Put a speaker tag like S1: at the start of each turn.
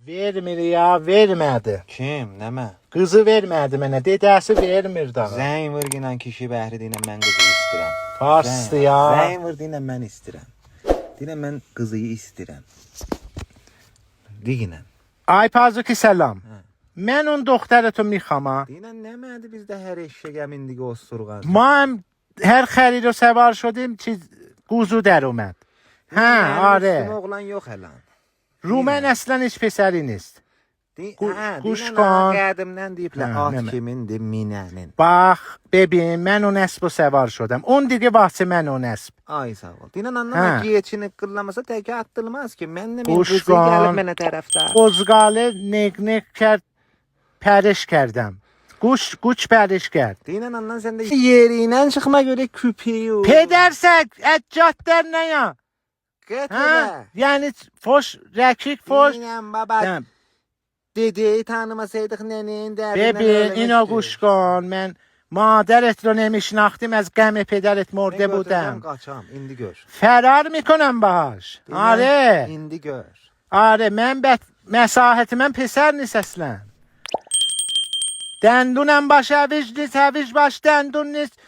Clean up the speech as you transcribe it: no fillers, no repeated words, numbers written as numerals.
S1: Vermir ya, vermədi.
S2: Kim? Nəmə?
S1: Qızı vermədi mənə, dedəsi vermir daha.
S2: Zəng vur ginən kişi bəhri deyinən mən qızı istirəm.
S1: Farsdı ya.
S2: Zəng vur deyinən mən istirəm. Deyinən mən qızı istirəm. Deyinən.
S1: Ay Pazuki selam. Mən onun doktoratı mixama.
S2: Deyinən nəmədi bizdə hər eşşəgə mindik o surğan.
S1: Mam her xəri رو سوار شدیم چیز قوزو در اومد. ها آره.
S2: Oğlan yox hələ.
S1: رومن اصلا hiç پسری نیست.
S2: Quş qədimdən deyiblər at kimindir minənin.
S1: Bax ببین من اون اسبو سوار شدم. اون دیگه واسه من اون اسب.
S2: Ay sağ ol. Deyinən anlama geçini qırlamasa tək atılmaz ki. Mən də
S1: Quş
S2: qızı gəlib mənə tərəfdə.
S1: قزغاله نگ کرد پرش کردم. گوش پرش کرد.
S2: Deyinən anlan sən də yerindən çıxma görə küpüyü.
S1: پدرسک از جادر نیا.
S2: Qətlə.
S1: Yani foş rekik foş.
S2: Deyinən baba. Dedeyi tanımasaydıq nənin
S1: ببین
S2: dərdinə
S1: اینو گوش کن من مادرت رو نمیشناختیم از غم پدرت مرده بودم
S2: Qaçam, indi gör.
S1: فرار میکنم باهاش آره
S2: İndi gör.
S1: آره من مساحت من پسر نیست اصلا دندونم باشه هویج نیست هویج باش دندون نیست